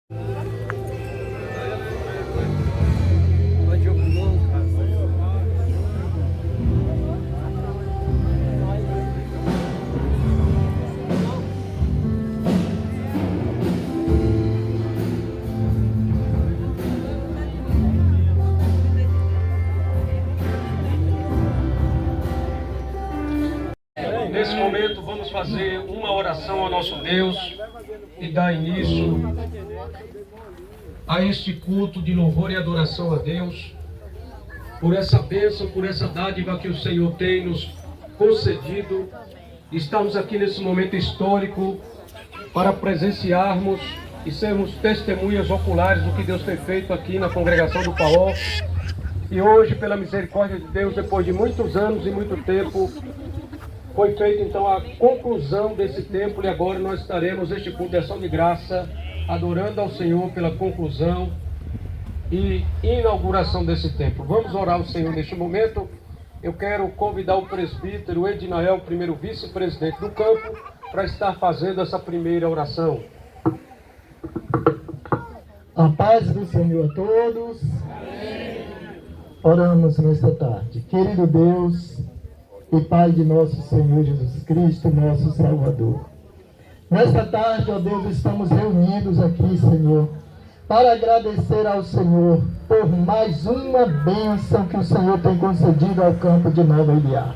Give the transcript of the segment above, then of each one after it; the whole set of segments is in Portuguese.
Nesse momento vamos fazer uma oração ao nosso Deus e dar início a este culto de louvor e adoração a Deus por essa bênção, por essa dádiva que o Senhor tem nos concedido. Estamos aqui nesse momento histórico para presenciarmos e sermos testemunhas oculares do que Deus tem feito aqui na congregação do Paó. E hoje, pela misericórdia de Deus, depois de muitos anos e muito tempo, foi feita então a conclusão desse templo e agora nós estaremos neste culto de ação de graça, adorando ao Senhor pela conclusão e inauguração desse templo. Vamos orar ao Senhor neste momento. Eu quero convidar o presbítero Edinael, primeiro vice-presidente do campo, para estar fazendo essa primeira oração. A paz do Senhor a todos. Amém. Oramos nesta tarde. Querido Deus e Pai de nosso Senhor Jesus Cristo, nosso Salvador. Nesta tarde, ó Deus, estamos reunidos aqui, Senhor, para agradecer ao Senhor por mais uma bênção que o Senhor tem concedido ao campo de Nova Iliá.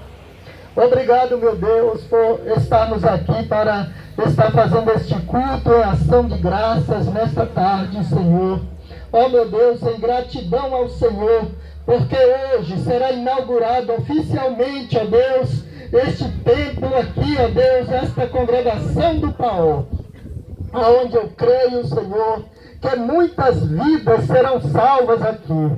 Obrigado, meu Deus, por estarmos aqui para estar fazendo este culto em ação de graças nesta tarde, Senhor. Ó meu Deus, em gratidão ao Senhor, porque hoje será inaugurado oficialmente, ó Deus, este templo aqui, ó Deus, esta congregação do Paó, aonde eu creio, Senhor, que muitas vidas serão salvas aqui.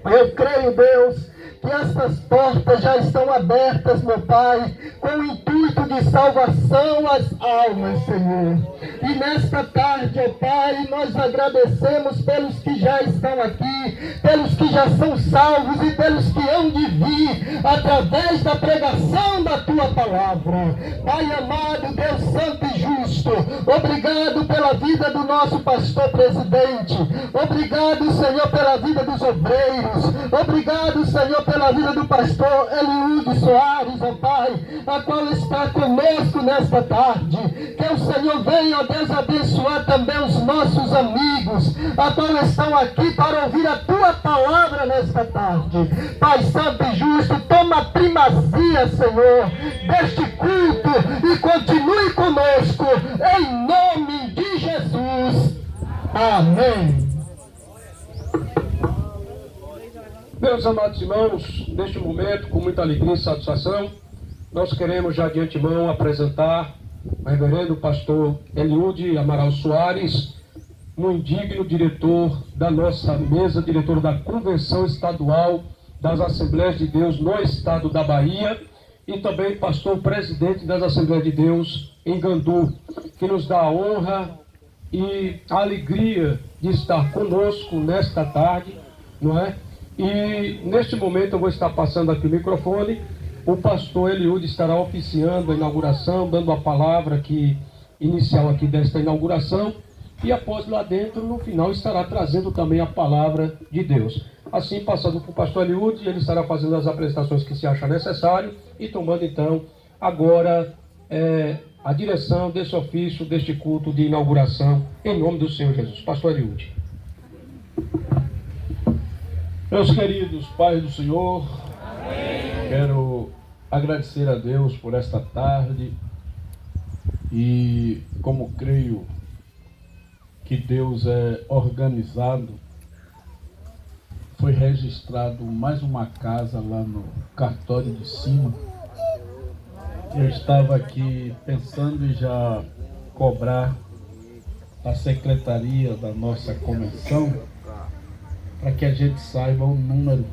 Eu creio, Deus, que estas portas já estão abertas, meu Pai, com o intuito de salvação às almas, Senhor. E nesta tarde, ó Pai, nós agradecemos pelos que já estão aqui, pelos que já são salvos e pelos que hão de vir através da pregação da Tua palavra. Pai amado, Deus santo e justo, obrigado pela vida do nosso pastor presidente. Obrigado, Senhor, pela vida dos obreiros. Obrigado, Senhor, pela vida do pastor Eliúde Soares, ó Pai, a qual está conosco nesta tarde. Que o Senhor venha, ó Deus, abençoar também os nossos amigos, a qual estão aqui para ouvir a Tua palavra nesta tarde. Pai santo e justo, toma a primazia, Senhor, deste culto e continue conosco, em nome de Jesus. Amém. Meus amados irmãos, neste momento, com muita alegria e satisfação, nós queremos já de antemão apresentar o reverendo pastor Eliúde Amaral Soares, um indigno diretor da nossa mesa, diretor da Convenção Estadual das Assembleias de Deus no estado da Bahia, e também pastor presidente das Assembleias de Deus em Gandu, que nos dá a honra e a alegria de estar conosco nesta tarde, não é? E neste momento eu vou estar passando aqui o microfone. O pastor Eliúde estará oficiando a inauguração, dando a palavra aqui, inicial aqui desta inauguração. E após lá dentro, no final, estará trazendo também a palavra de Deus. Assim, passando para o pastor Eliúde, ele estará fazendo as apresentações que se acha necessário e tomando então agora a direção desse ofício, deste culto de inauguração, em nome do Senhor Jesus. Pastor Eliúde. Meus queridos pais do Senhor, amém. Quero agradecer a Deus por esta tarde e como creio que Deus é organizado, foi registrado mais uma casa lá no cartório de cima. Eu estava aqui pensando em já cobrar a secretaria da nossa convenção para que a gente saiba o número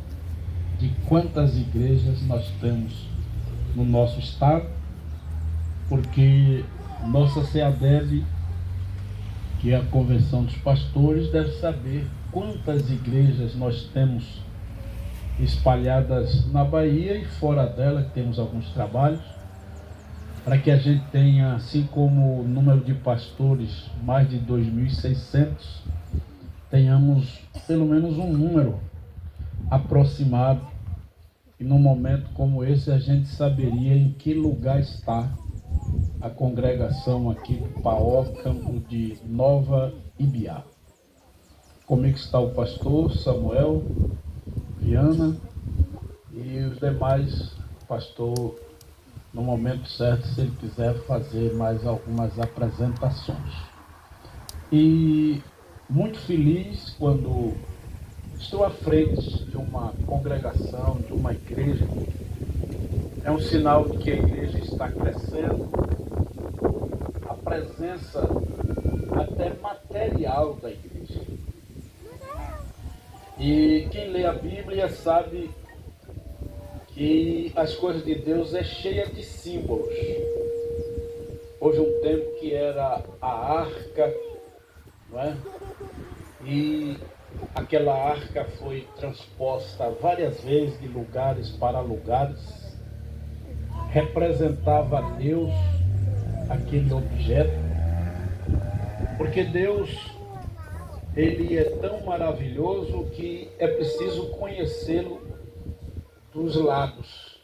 de quantas igrejas nós temos no nosso estado, porque nossa CEADEV, que é a Convenção dos Pastores, deve saber quantas igrejas nós temos espalhadas na Bahia e fora dela, que temos alguns trabalhos. para que a gente tenha, assim como o número de pastores, mais de 2.600, tenhamos pelo menos um número aproximado, e num momento como esse a gente saberia em que lugar está a congregação aqui do Paó, campo de Nova Ibiá. Comigo está o pastor Samuel Viana e os demais, pastor, no momento certo, se ele quiser fazer mais algumas apresentações. E muito feliz quando estou à frente de uma congregação, de uma igreja. É um sinal de que a igreja está crescendo. A presença até material da igreja. E quem lê a Bíblia sabe que as coisas de Deus é cheia de símbolos. Houve um tempo que era a arca, não é? E aquela arca foi transposta várias vezes de lugares para lugares. Representava a Deus aquele objeto, porque Deus, ele é tão maravilhoso que é preciso conhecê-lo dos lados.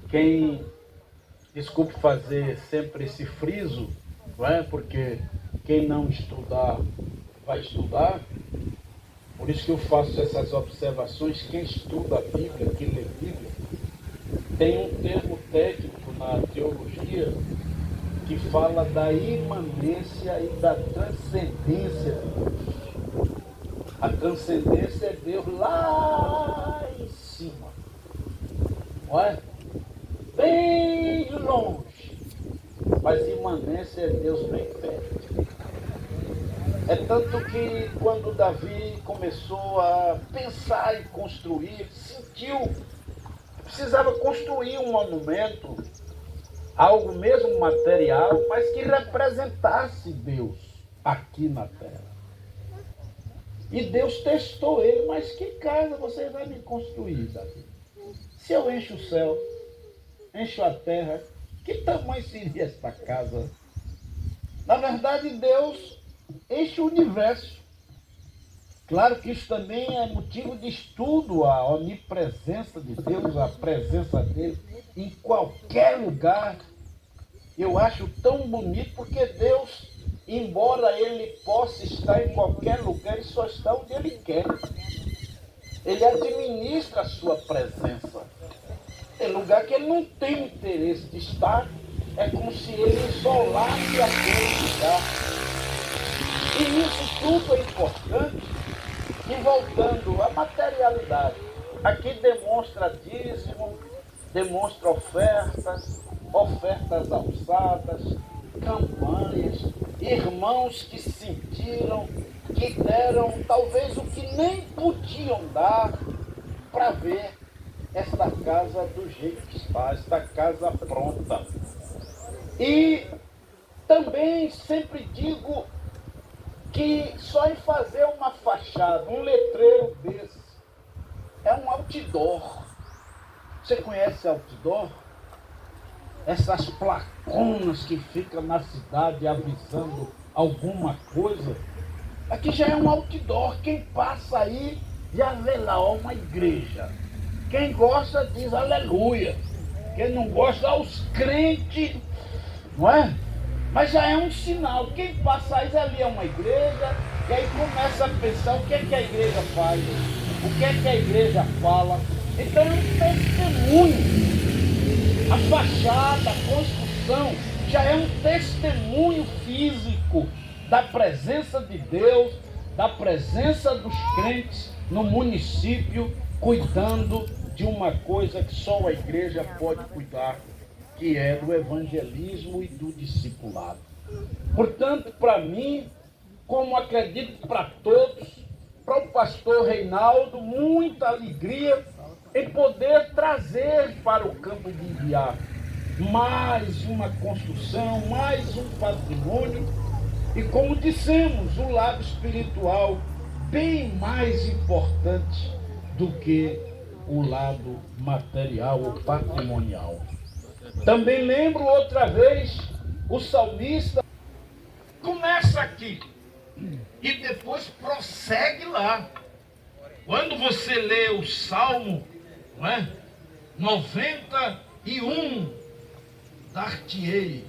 Quem, desculpe fazer sempre esse friso, não é? Porque quem não estudar vai estudar. Por isso que eu faço essas observações. Quem estuda a Bíblia, quem lê a Bíblia, tem um termo técnico na teologia que fala da imanência e da transcendência de Deus. A transcendência é Deus lá em cima, não é? Bem longe, mas imanência é Deus bem perto. É tanto que quando Davi começou a pensar em construir, sentiu que precisava construir um monumento, algo mesmo material, mas que representasse Deus aqui na terra. E Deus testou ele: mas que casa você vai me construir, Davi? Se eu encho o céu, encho a terra, que tamanho seria esta casa? Na verdade, Deus enche o universo. Claro que isso também é motivo de estudo, a onipresença de Deus, a presença dele em qualquer lugar. Eu acho tão bonito, porque Deus, embora ele possa estar em qualquer lugar, ele só está onde ele quer. Ele administra a sua presença. Tem lugar que ele não tem interesse de estar, é como se ele isolasse aquele lugar. E isso tudo é importante. E voltando à materialidade, aqui demonstra dízimo, demonstra ofertas alçadas, campanhas, irmãos que sentiram, que deram talvez o que nem podiam dar para ver esta casa do jeito que está, esta casa pronta. E também sempre digo que só em fazer uma fachada, um letreiro desse, é um outdoor. Você conhece outdoor? Essas placonas que ficam na cidade avisando alguma coisa. Aqui já é um outdoor. Quem passa aí já vê lá, ó, uma igreja. Quem gosta diz aleluia. Quem não gosta, os crentes, não é? Mas já é um sinal. Quem passa aí ali é uma igreja, e aí começa a pensar o que é que a igreja faz, o que é que a igreja fala. Então é um testemunho. A fachada, a construção, já é um testemunho físico da presença de Deus, da presença dos crentes no município, cuidando de uma coisa que só a igreja pode cuidar, que é do evangelismo e do discipulado. Portanto, para mim, como acredito para todos, para o pastor Reinaldo, muita alegria em poder trazer para o campo de Ibiá mais uma construção, mais um patrimônio, e como dissemos, o lado espiritual bem mais importante do que o lado material ou patrimonial. Também lembro outra vez o salmista começa aqui e depois prossegue lá. Quando você lê o Salmo, não é? 91, dar-te-ei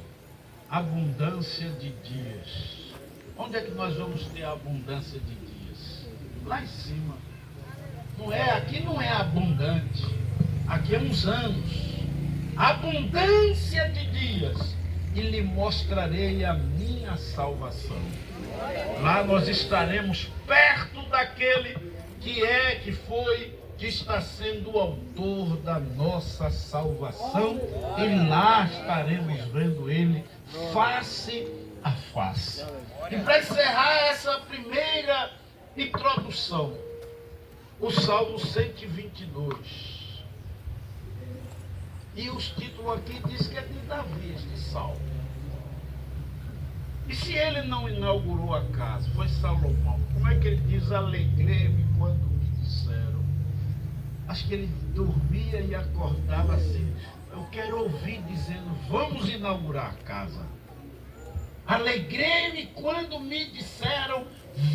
abundância de dias. Onde é que nós vamos ter a abundância de dias? Lá em cima. Aqui não é abundante. Aqui é uns anos. Abundância de dias. E lhe mostrarei a minha salvação. Lá nós estaremos perto daquele que foi, que está sendo o autor da nossa salvação. E lá estaremos vendo ele face a face. E para encerrar essa primeira introdução, o Salmo 122. E os títulos aqui diz que é de Davi este salmo. E se ele não inaugurou a casa, foi Salomão, como é que ele diz: alegrei-me quando me disseram? Acho que ele dormia e acordava assim: eu quero ouvir dizendo, vamos inaugurar a casa. Alegrei-me quando me disseram,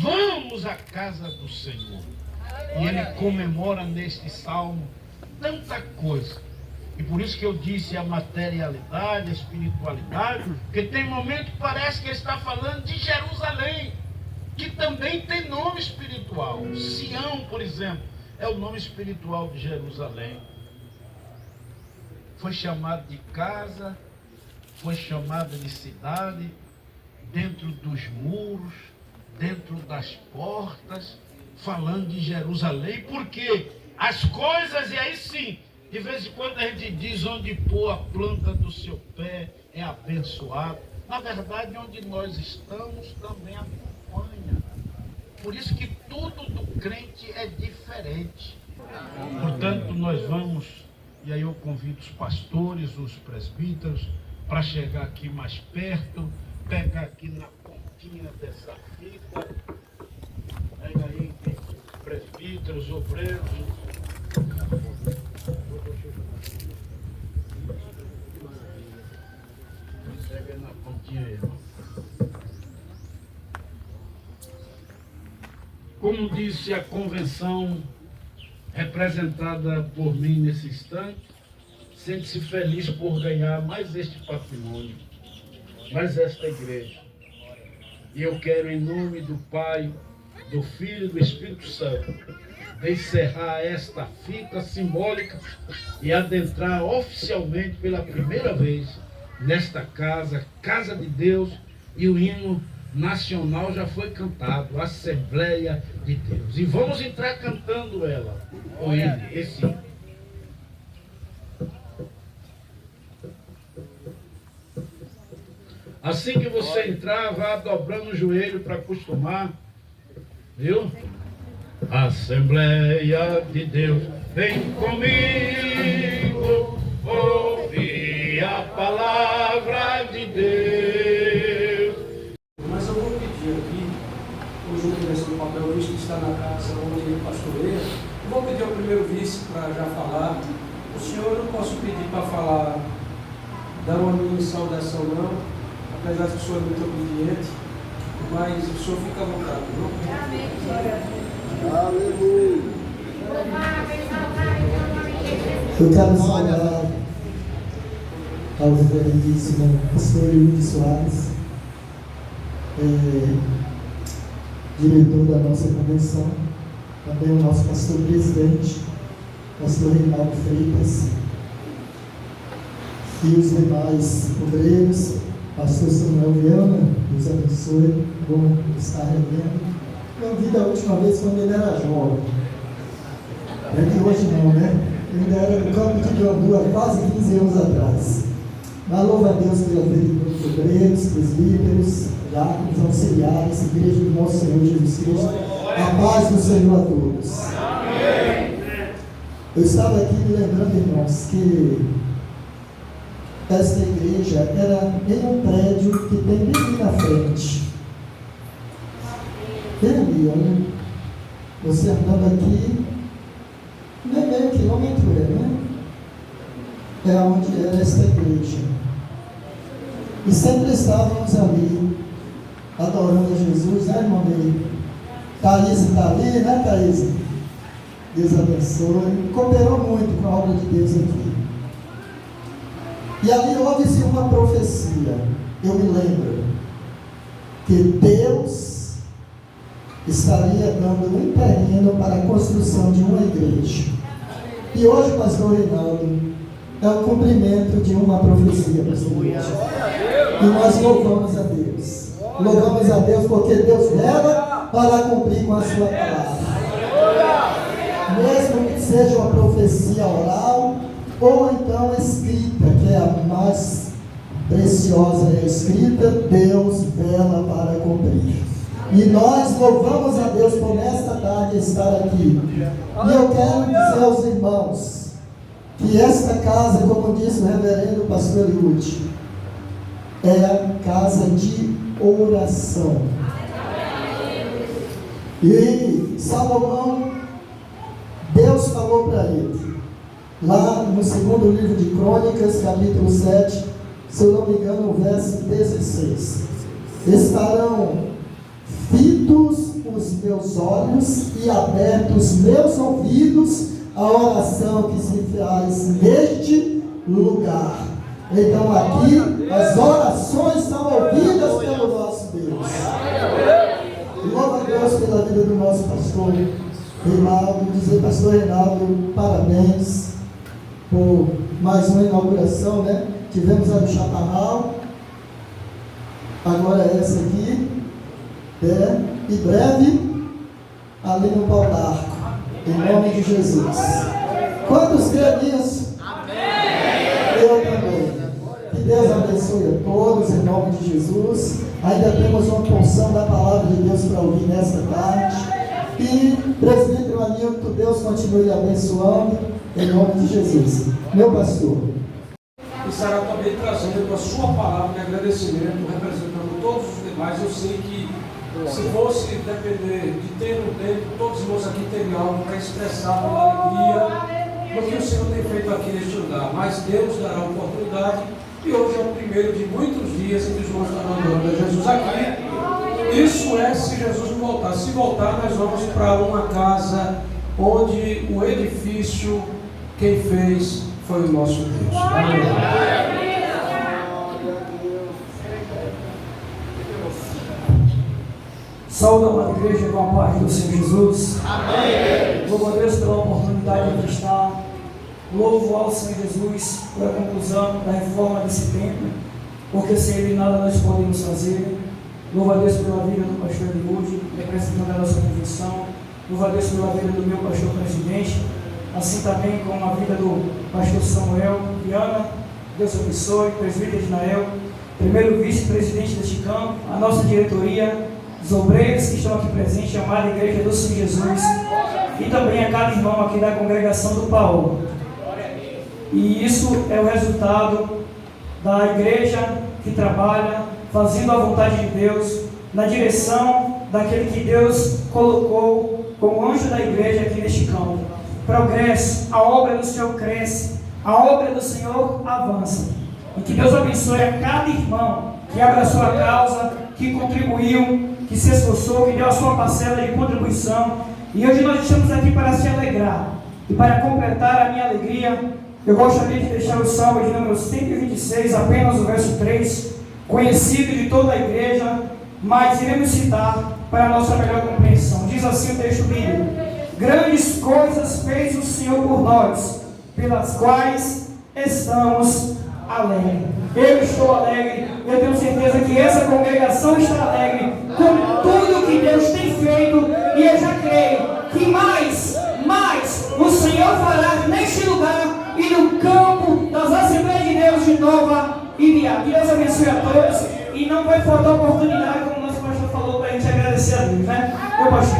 vamos à casa do Senhor. E ele comemora neste salmo tanta coisa. E por isso que eu disse a materialidade, a espiritualidade, porque tem momento que parece que ele está falando de Jerusalém, que também tem nome espiritual. Sião, por exemplo, é o nome espiritual de Jerusalém. Foi chamado de casa, foi chamado de cidade, dentro dos muros, dentro das portas, falando de Jerusalém, porque as coisas, e aí sim, de vez em quando a gente diz onde pôr a planta do seu pé é abençoado. Na verdade, onde nós estamos também acompanha. Por isso que tudo do crente é diferente. Portanto, nós vamos, e aí eu convido os pastores, os presbíteros, para chegar aqui mais perto, pegar aqui na pontinha dessa fita. Pega aí, presbíteros, obreiros. Pega na pontinha aí. Como disse a convenção representada por mim nesse instante, sente-se feliz por ganhar mais este patrimônio, mais esta igreja. E eu quero, em nome do Pai, do Filho e do Espírito Santo, encerrar esta fita simbólica e adentrar oficialmente pela primeira vez nesta casa, Casa de Deus, e o hino nacional já foi cantado, Assembleia de Deus. E vamos entrar cantando ela, o hino, esse hino. Assim que você entrar, vá dobrando o joelho para acostumar, viu? Assembleia de Deus, vem comigo, ouve a palavra de Deus. Mas eu vou pedir aqui, o Júlio nesse papel, visto que está na casa onde ele pastoreia, eu vou pedir ao primeiro vice para já falar. O senhor, eu não posso pedir para falar, dar uma mini saudação não, apesar de que o senhor é muito obediente, mas o senhor fica à vontade, viu? Amém, glória a Deus. Aleluia. Eu quero saudar ao reverendíssimo pastor Eliúde Soares, diretor da nossa convenção, também o nosso pastor presidente, pastor Reinaldo Freitas, e os demais obreiros, pastor Samuel Viana, Deus abençoe, bom estar revendo. Eu vi da última vez quando ele era jovem. É que hoje não, né? Ele ainda era no campo de Gambu há quase 15 anos atrás. Mas louva a Deus pela vida dos obreiros, presbíteros, diáconos, auxiliares, igreja do nosso Senhor Jesus Cristo. A paz do Senhor a todos. Amém. Eu estava aqui me lembrando, irmãos, que esta igreja era em um prédio que tem bem ali na frente. Bem ali, olha, você andando aqui, não é meio quilômetro, né? É onde era esta igreja. sempre estávamos ali, adorando a Jesus, né, irmão Meire? Thaís está ali, né, Thaís? Deus abençoe. Cooperou muito com a obra de Deus aqui. E ali houve-se uma profecia. Eu me lembro que Deus estaria dando um terreno para a construção de uma igreja. E hoje, pastor Reinaldo, é o cumprimento de uma profecia, pastor. E nós louvamos a Deus. Louvamos a Deus porque Deus vela para cumprir com a sua palavra. Mesmo que seja uma profecia oral ou então escrita, que é a mais preciosa e escrita, Deus vela para cumprir. E nós louvamos a Deus por nesta tarde estar aqui. E eu quero dizer aos irmãos que esta casa, como disse o reverendo pastor Eliúde, é a casa de oração. E Salomão, Deus falou para ele, lá no segundo livro de Crônicas, capítulo 7, se eu não me engano, o verso 16: estarão fitos os meus olhos e abertos meus ouvidos à oração que se faz neste lugar. Então aqui as orações são ouvidas pelo nosso Deus. Louva a Deus pela vida do nosso pastor Reinaldo. Dizer, pastor Reinaldo, parabéns por mais uma inauguração, né? Tivemos a do Chaparral, agora essa aqui, e breve ali no Pau d'Arco, em nome de Jesus. Quantos creem nisso? Amém. Eu também. Que Deus abençoe a todos em nome de Jesus. Ainda temos uma porção da palavra de Deus para ouvir nesta tarde. E presbítero Anilton, Deus continue abençoando em nome de Jesus. Meu pastor. E será também trazendo a sua palavra de agradecimento, representando todos os demais. Eu sei que se fosse depender de ter um tempo, todos os irmãos aqui teriam algo para expressar com alegria do que o Senhor tem feito aqui neste lugar. Mas Deus dará a oportunidade, e hoje é o primeiro de muitos dias em que os irmãos estão adorando a Jesus aqui. Isso é se Jesus não voltar. Se voltar, nós vamos para uma casa onde o edifício, quem fez foi o nosso Deus. Amém. Saúde, amada igreja, com a paz do Senhor Jesus. Amém. Louvo a Deus pela oportunidade de estar. Louvo ao Senhor Jesus pela conclusão da reforma desse templo, porque sem Ele nada nós podemos fazer. Louvo a Deus pela vida do pastor Eliúde, representando a nossa convicção. Louvo a Deus pela vida do meu pastor presidente, assim também como a vida do pastor Samuel Viana. Deus abençoe, presbítero Ismael, primeiro vice-presidente deste campo, a nossa diretoria, os obreiros que estão aqui presentes, a amada igreja do Senhor Jesus, e também a cada irmão aqui da congregação do Paulo. E isso é o resultado da igreja que trabalha, fazendo a vontade de Deus, na direção daquele que Deus colocou como anjo da igreja aqui neste campo. Progresso, a obra do Senhor cresce, a obra do Senhor avança. E que Deus abençoe a cada irmão que abre a sua causa, que contribuiu, que se esforçou, que deu a sua parcela de contribuição. E hoje nós estamos aqui para se alegrar. E para completar a minha alegria, eu gostaria de deixar o Salmo de número 126, apenas o verso 3, conhecido de toda a igreja, mas iremos citar para a nossa melhor compreensão. Diz assim o texto bíblico: grandes coisas fez o Senhor por nós, pelas quais estamos alegres. Eu estou alegre, eu tenho certeza que essa congregação está alegre com tudo que Deus tem feito, e eu já creio que mais o Senhor fará neste lugar e no campo das Assembleias de Deus de Nova Ibiá. Que Deus abençoe a todos, e não vai faltar oportunidade, como o nosso pastor falou, para a gente agradecer a Deus, né? Meu pastor.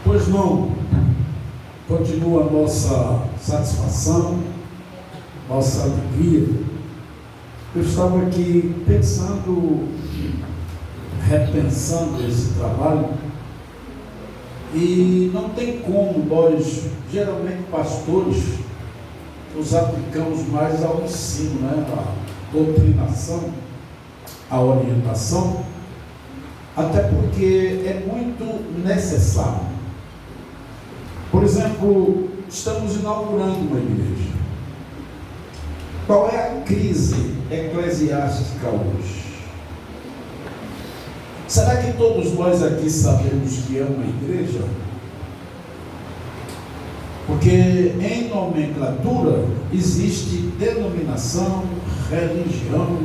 Pois não, continua a nossa satisfação, nossa alegria. Eu estava aqui pensando, repensando esse trabalho, e não tem como nós, geralmente pastores, nos aplicamos mais ao ensino, né? À doutrinação, à orientação, até porque é muito necessário. Por exemplo, estamos inaugurando uma igreja. Qual é a crise eclesiástica hoje? Será que todos nós aqui sabemos que é uma igreja? Porque em nomenclatura existe denominação, religião,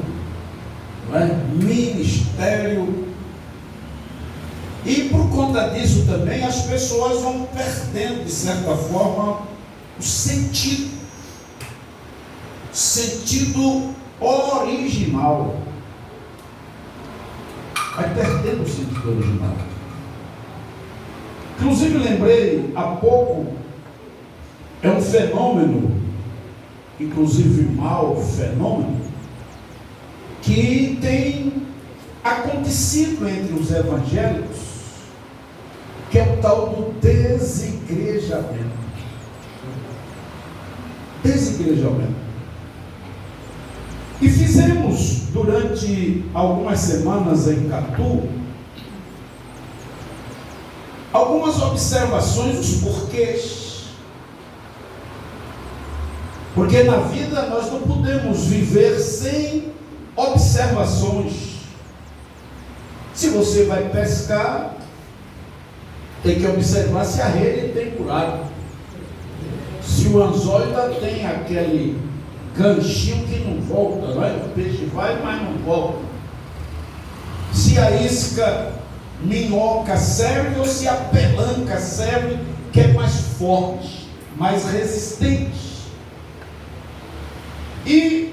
não é? Ministério. E por conta disso também as pessoas vão perdendo, de certa forma, o sentido original. Vai perdendo o sentido original. Inclusive lembrei há pouco, é um fenômeno, inclusive mau fenômeno, que tem acontecido entre os evangélicos, que é o tal do desigrejamento. Desigrejamento. E fizemos durante algumas semanas em Catu algumas observações dos porquês. Porque na vida nós não podemos viver sem observações. Se você vai pescar, tem que observar se a rede tem buraco, se o anzol ainda tem aquele ganchinho que não volta, não é? O peixe vai, mas não volta. Se a isca minhoca serve ou se a pelanca serve, que é mais forte, mais resistente. E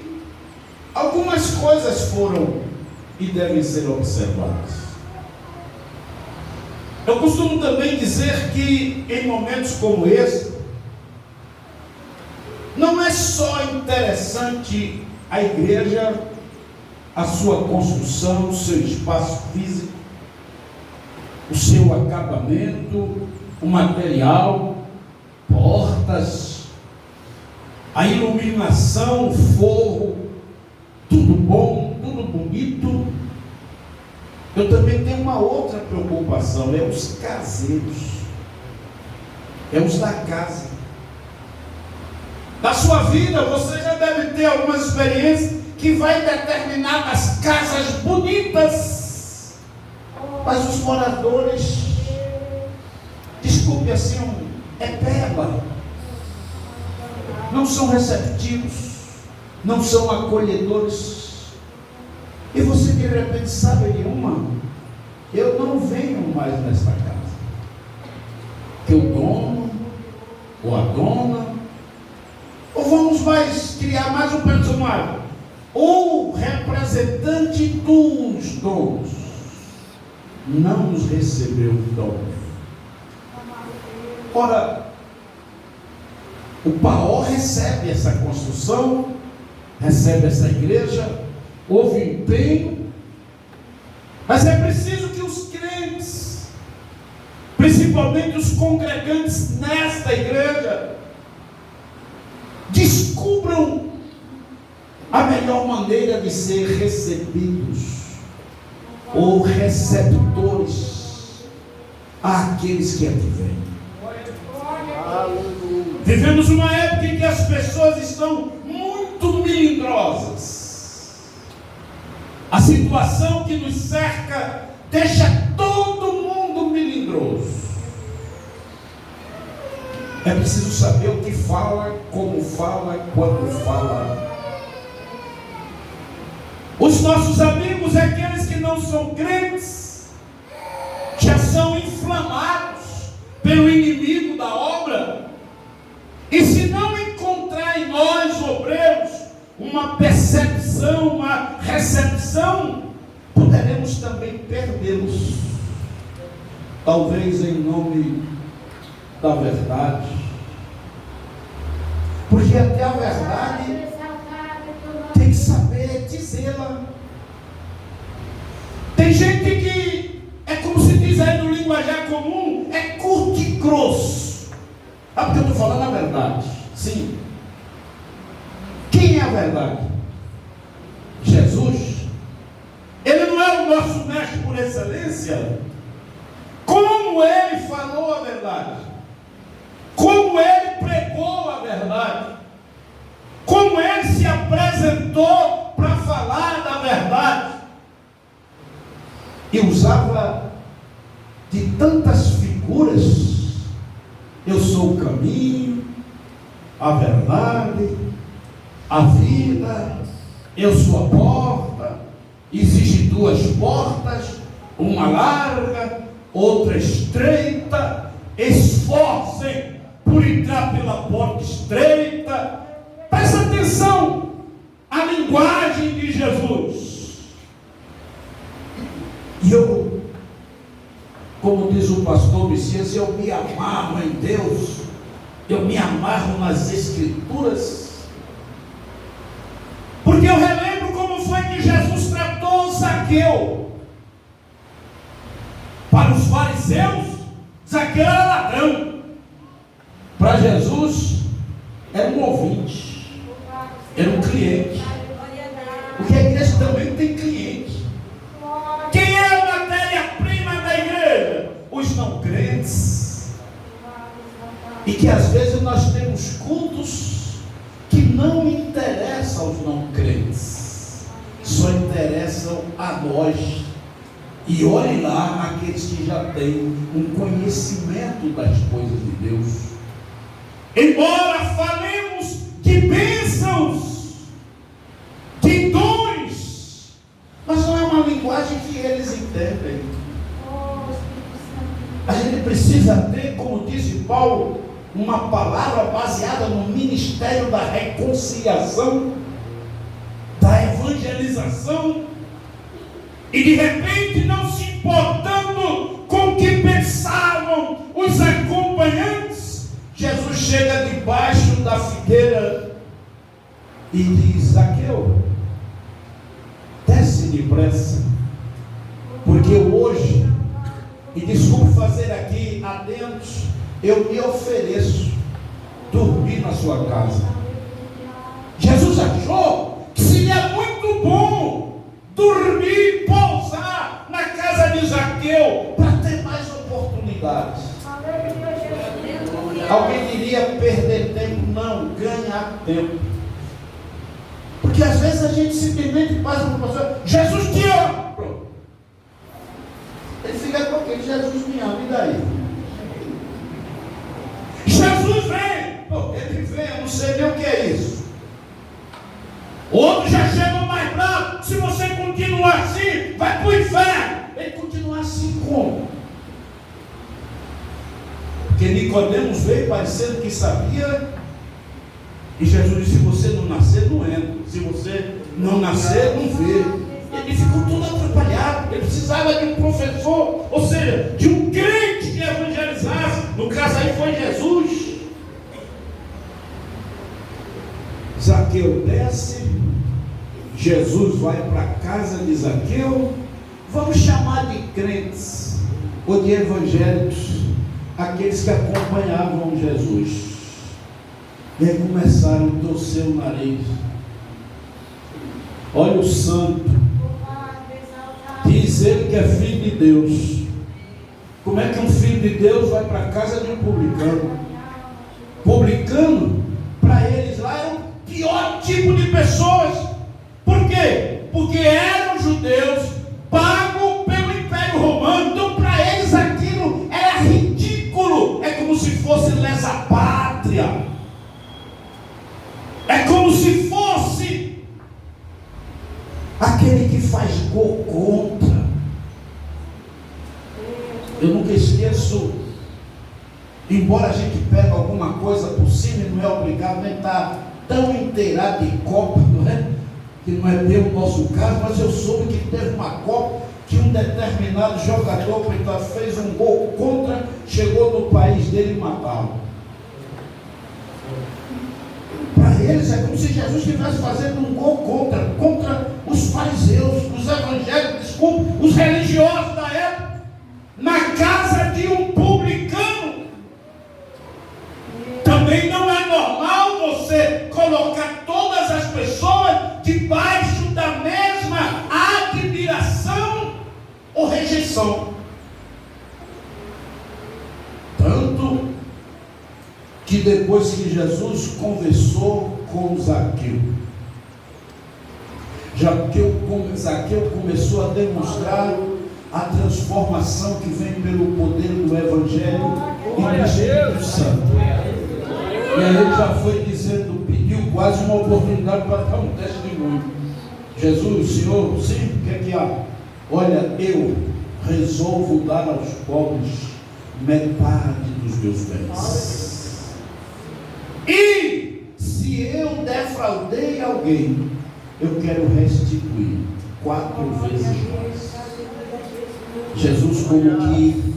algumas coisas foram e devem ser observadas. Eu costumo também dizer que em momentos como esse, não é só interessante a igreja, a sua construção, o seu espaço físico, o seu acabamento, o material, portas, a iluminação, o forro, tudo bom, tudo bonito. Eu também tenho uma outra preocupação, é os caseiros, é os da casa. Na sua vida, você já deve ter algumas experiências que vai determinar as casas bonitas, mas os moradores, desculpe assim, é peba, não são receptivos, não são acolhedores. E você de repente sabe de uma, eu não venho mais nesta casa, que o dono ou a dona, ou vamos mais criar mais um personagem, o representante dos donos não nos recebeu dom. Ora, o Paó recebe essa construção, recebe essa igreja, houve empenho, mas é preciso que os crentes, principalmente os congregantes nesta igreja, descubram a melhor maneira de ser recebidos ou receptores àqueles que aqui vêm. Vivemos uma época em que as pessoas estão muito melindrosas. A situação que nos cerca deixa todo mundo melindroso. É preciso saber o que fala, como fala, quando fala. Os nossos amigos, aqueles que não são crentes, já são inflamados pelo inimigo da obra. E se não encontrar em nós, obreiros, uma percepção, uma recepção, poderemos também perdê-los. Talvez em nome da verdade, porque até a verdade tem que saber dizê-la. Tem gente que é como se diz aí no linguajar comum, é curto e grosso. Ah, porque eu estou falando a verdade. Sim, Quem é a verdade? Jesus. Ele não é o nosso mestre por excelência? Como ele falou a verdade? Como ele pregou a verdade? Como ele se apresentou para falar da verdade? E usava de tantas figuras. Eu sou o caminho, a verdade, a vida. Eu sou a porta. Existem duas portas, uma larga, outra estreita. Esforcem por entrar pela porta estreita. Presta atenção à linguagem de Jesus. E eu, como diz o pastor Messias, eu me amarro em Deus, eu me amarro nas Escrituras, porque eu relembro como foi que Jesus tratou Zaqueu. Para os fariseus, Zaqueu era ladrão. Para Jesus, era um ouvinte, era um cliente. Porque a igreja também tem cliente. Quem é a matéria-prima da igreja? Os não crentes. E que às vezes nós temos cultos que não interessam aos não crentes, só interessam a nós. E olhe lá aqueles que já têm um conhecimento das coisas de Deus. Embora falemos de bênçãos, de dons, mas não é uma linguagem que eles entendem. A gente precisa ter, como disse Paulo, uma palavra baseada no ministério da reconciliação, da evangelização. E de repente, não se importando com o que pensavam os acompanhantes, Jesus chega debaixo da figueira e diz: Zaqueu, desce depressa, porque hoje, e desculpe fazer aqui adentro, eu me ofereço dormir na sua casa. Jesus achou que seria muito bom dormir, pousar na casa de Zaqueu, para ter mais oportunidades. Alguém diria perder tempo? Não, ganhar tempo. Porque às vezes a gente simplesmente passa uma pessoa: Jesus te ama. Pronto. Ele fica com aquele: Jesus me ama, e daí? Jesus vem. Pô, ele vem, eu não sei nem o que é isso. Outros já chegam mais bravos: se você continuar assim, vai para o inferno. Ele continua assim como? Porque Nicodemos veio parecendo que sabia, e Jesus disse: se você não nascer, não entra. Se você não nascer, não vê. Ele ficou todo atrapalhado. Ele precisava de um professor, ou seja, de um crente que evangelizasse. No caso aí foi Jesus. Zaqueu desce, Jesus vai para a casa de Zaqueu. Vamos chamar de crentes ou de evangélicos aqueles que acompanhavam Jesus. E aí começaram a torcer o nariz. Olha o santo, diz ele que é filho de Deus. Como é que um filho de Deus vai para a casa de um publicano? Publicano, para eles lá, era o pior tipo de pessoas. Por quê? Porque eram judeus pagos pelo Império Romano. Então para eles aquilo era ridículo. É como se fosse lesa pátria. É como se fosse aquele que faz gol contra. Eu nunca esqueço, embora a gente pegue alguma coisa por cima e não é obrigado nem estar tão inteirado de Copa, não é? Que não é bem o nosso caso, mas eu soube que teve uma Copa que um determinado jogador fez um gol contra, chegou no país dele e mataram. Para eles é como se Jesus estivesse fazendo um gol contra os fariseus, os evangélicos, os religiosos da época, na casa de um publicano. Também não é normal você colocar todas as pessoas atenção. Tanto que depois que Jesus conversou com Zaqueu, Zaqueu começou a demonstrar a transformação que vem pelo poder do Evangelho e do Espírito Santo. E aí ele já foi dizendo, pediu quase uma oportunidade para dar um testemunho. Jesus, Senhor, sim, o que é que há? Olha, eu resolvo dar aos pobres metade dos meus bens. E se eu defraudei alguém, eu quero restituir 4 vezes mais. Jesus, como que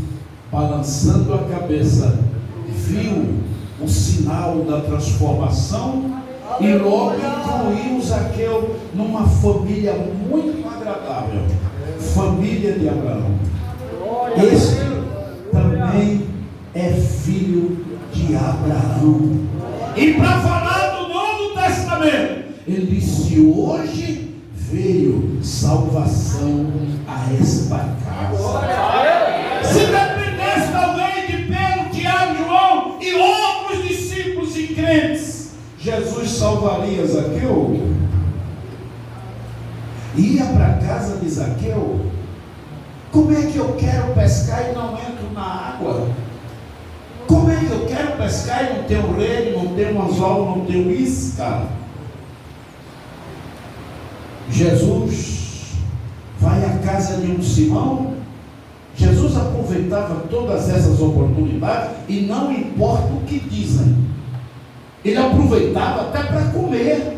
balançando a cabeça, viu o sinal da transformação e logo incluiu Zaqueu numa família muito agradável, família de Abraão. Esse também é filho de Abraão. E para falar do Novo Testamento, ele disse: hoje veio salvação a esta casa. Se dependesse talvez de Pedro, Tiago, João e outros discípulos e crentes, Jesus salvaria Zaqueu? Ia para a casa de Zaqueu? Como é que eu quero pescar e não entro na água? Como é que eu quero pescar e não tenho rede, não tenho anzol, não tenho isca? Jesus vai à casa de um Simão. Jesus aproveitava todas essas oportunidades e não importa o que dizem, ele aproveitava até para comer,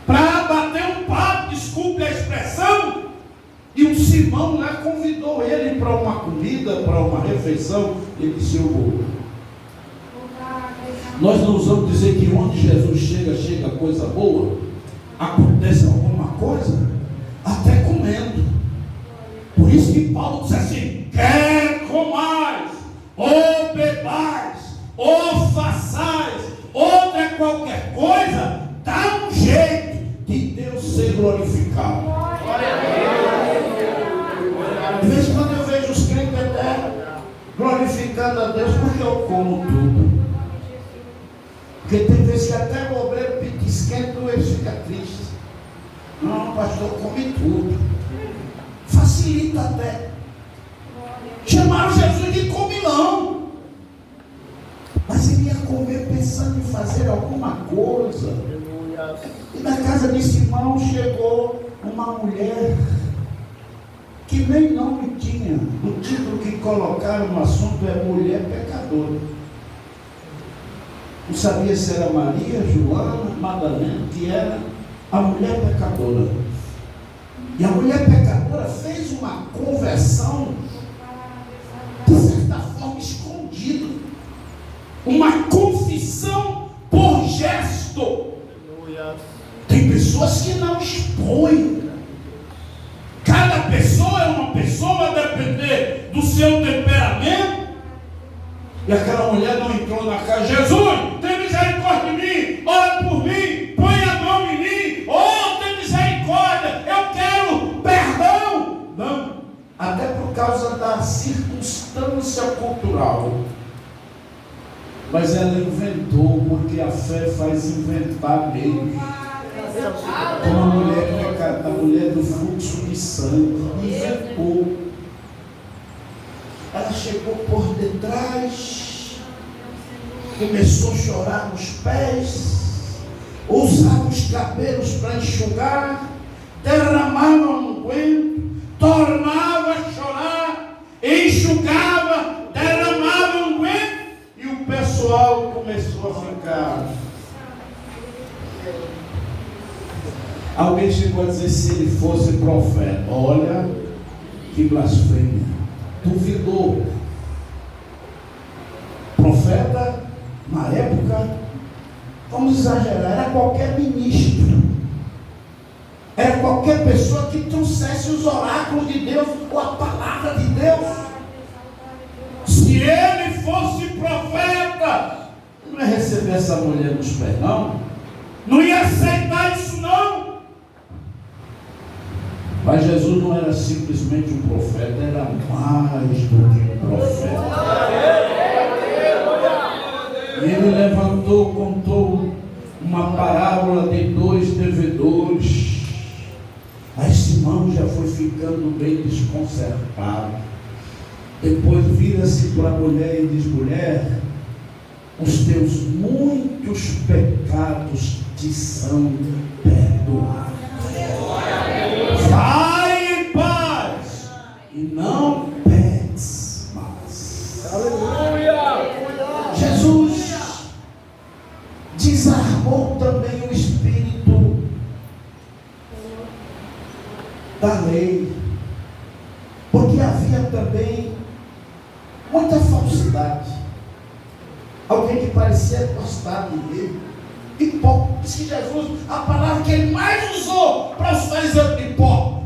para bater um papo, desculpe a expressão. E o Simão lá convidou ele para uma comida, para uma refeição. Ele disse: eu vou. Nós não vamos dizer que onde Jesus chega coisa boa, acontece alguma coisa, até comendo. Por isso que Paulo disse assim: quer comais, ou bebais, ou façais, outra qualquer coisa, dá um jeito de Deus ser glorificado. De vez em quando eu vejo os crentes até glorificando a Deus porque eu como tudo. Porque tem vezes que até o obreiro pitisquento eles ficam tristes. Não, pastor, come tudo. Facilita até. Chamaram Jesus de comilão. Mas ele ia comer pensando em fazer alguma coisa. E na casa de Simão chegou uma mulher que nem nome tinha. O título que colocaram no assunto é mulher pecadora. Não sabia se era Maria, Joana, Madalena, que era a mulher pecadora. E a mulher pecadora fez uma conversão, de certa forma escondida, uma confissão por gesto. Tem pessoas que não expõem. Cada pessoa é uma pessoa a depender do seu temperamento. E aquela mulher não entrou na casa: Jesus, tem misericórdia de mim, ora por mim, põe a mão em mim, oh, tem misericórdia, eu quero perdão. Não, até por causa da circunstância cultural. Mas ela inventou, porque a fé faz inventar mesmo. Como a mulher do fluxo de sangue inventou. Ela chegou por detrás, começou a chorar nos pés, usava os cabelos para enxugar, derramava unguento, tornava a chorar, enxugava, derramava unguento, e o pessoal começou a ficar. Alguém chegou a dizer: se ele fosse profeta, olha que blasfêmia, duvidou. Profeta, na época, vamos exagerar, era qualquer ministro, era qualquer pessoa que trouxesse os oráculos de Deus, ou a palavra de Deus. Se ele fosse profeta, não ia receber essa mulher nos pés, não ia aceitar isso, não. Mas Mas Jesus não era simplesmente um profeta, era mais do que um profeta. E ele levantou, contou uma parábola de 2 devedores. Aí Simão já foi ficando bem desconcertado. Depois vira-se para a mulher e diz: mulher, os teus muitos pecados te são perdoados. Vai em paz e não peques mais. Aleluia! Jesus desarmou também o espírito da lei, porque havia também muita falsidade. Alguém que parecia gostar de ele, hipócrita. Diz que Jesus, a palavra que ele mais usou para os fariseus, hipócrita.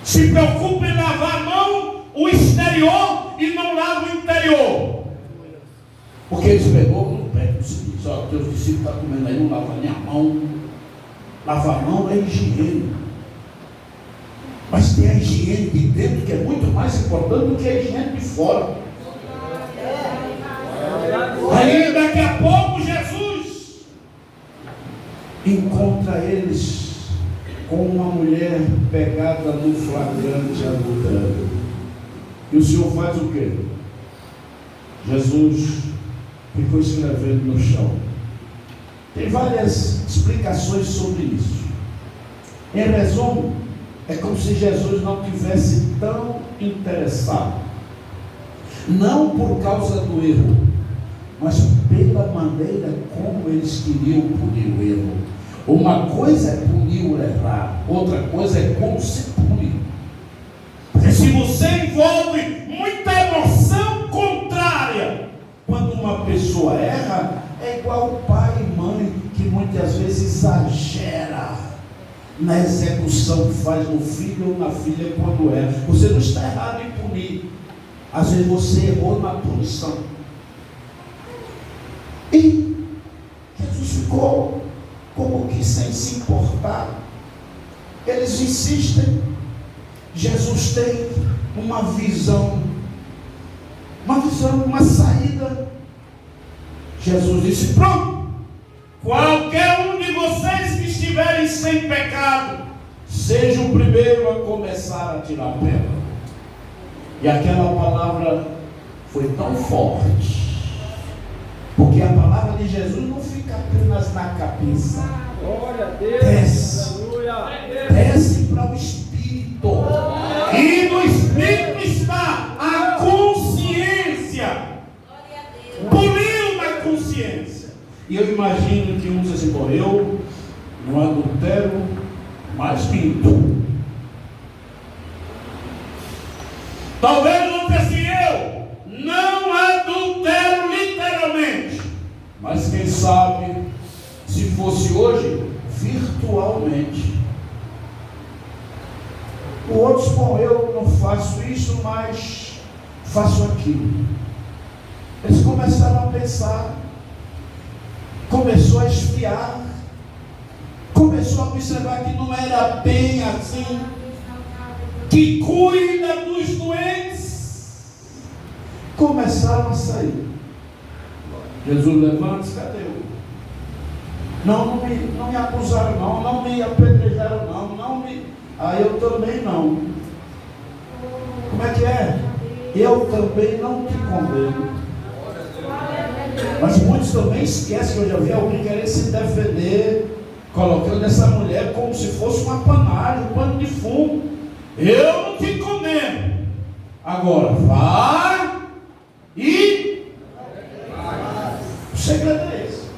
Se preocupa em lavar a mão, o exterior, e não lava o interior. Porque eles pegou no pé do seguinte: ó, teus discípulos estão comendo aí, não lava nem a mão. Lavar a mão é higiene. Mas tem a higiene de dentro, que é muito mais importante do que a higiene de fora. Aí daqui a pouco Jesus encontra eles com uma mulher pegada no flagrante adultério. E o Senhor faz o quê? Jesus ficou escrevendo no chão. Tem várias explicações sobre isso. Em resumo, é como se Jesus não tivesse tão interessado, não por causa do erro, mas pela maneira como eles queriam punir o erro. Uma coisa é punir o errar, outra coisa é como se pune. Porque se você envolve muita emoção contrária, quando uma pessoa erra, é igual o pai e mãe que muitas vezes exagera na execução que faz no filho ou na filha quando erra. Você não está errado em punir, às vezes você errou na punição. E Jesus ficou como que sem se importar. Eles insistem. Jesus tem uma visão, uma saída. Jesus disse: pronto, qualquer um de vocês que estiverem sem pecado, seja o primeiro a começar a tirar pedra. E aquela palavra foi tão forte, porque a palavra de Jesus não fica apenas na cabeça, desce para o Espírito, e no Espírito está a consciência, puliu na consciência. E eu imagino que um diz assim: bom, eu não adultero, mas minto. Talvez não pense eu não adultero literalmente, mas quem sabe, se fosse hoje, virtualmente. O outro, bom, eu não faço isso, mas faço aquilo. Eles começaram a pensar, começou a esfriar, começou a observar que não era bem assim. Que cuida dos doentes, começaram a sair. Jesus levanta-se: cadê eu? Não me acusaram, não me apedrejaram, não me. Eu também não. Como é que é? Eu também não te condeno. Mas muitos também esquecem, que eu já vi alguém querer se defender, colocando essa mulher como se fosse uma panagem, um pano de fumo. Eu não te condeno. Agora vai e o segredo é esse: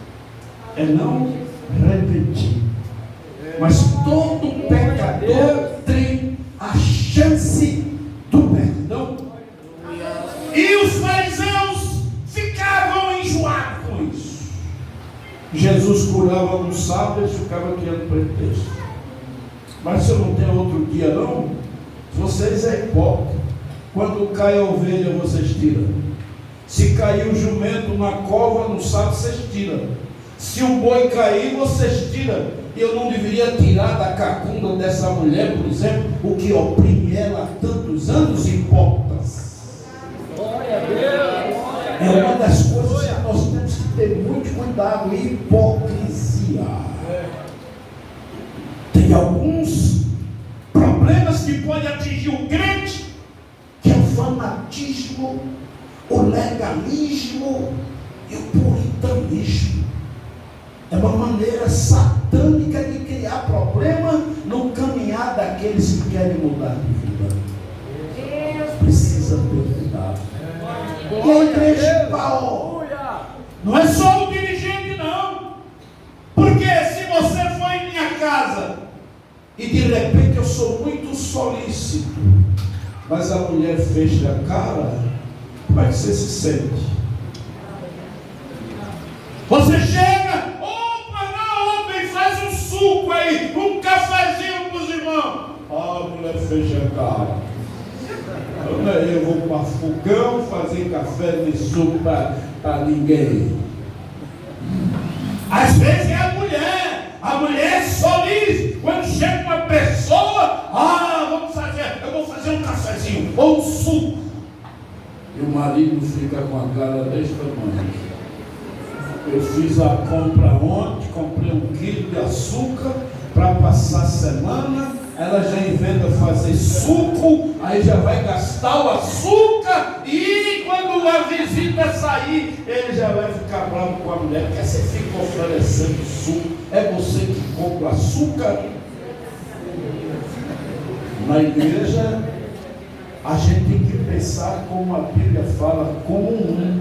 é não repetir. Mas todo pecador tem a chance do perdão. E os fariseus ficavam enjoados com isso. Jesus curava no sábado, eles ficavam criando pretexto. Mas se eu não tenho outro dia não, vocês é hipócrita. Quando cai a ovelha, vocês tiram. Se cair o jumento na cova no sábado, vocês tiram. Se o boi cair, vocês tiram. eu não deveria tirar da cacunda dessa mulher, por exemplo, o que oprime ela há tantos anos, hipócritas. É uma das coisas que nós temos que ter muito cuidado, hipocrisia. Tem alguns problemas que podem atingir o crente, que é o fanatismo, o legalismo e o puritanismo. É uma maneira satânica de criar problema no caminhar daqueles que querem mudar de vida. Precisa ter cuidado. E a igreja de Paulo não é só o dirigente, não. Porque se você for em minha casa e de repente eu sou muito solícito, mas a mulher fecha a cara, como é que você se sente? Você chega, opa, não, homem, faz um suco aí, um cafezinho para os irmãos. Ah, a mulher fecha a cara. Eu vou para fogão fazer café de suco para ninguém. Às vezes é a mulher é solícita. Quando chega uma pessoa, eu vou fazer um cafezinho ou um suco. E o marido fica com a cara desse tamanho. Eu fiz a compra ontem, comprei 1 quilo de açúcar para passar a semana. Ela já inventa fazer suco, aí já vai gastar o açúcar, e quando a visita sair, ele já vai ficar bravo com a mulher, porque você fica oferecendo suco, é você que compra o açúcar. Na igreja, a gente tem que pensar como a Bíblia fala, como um.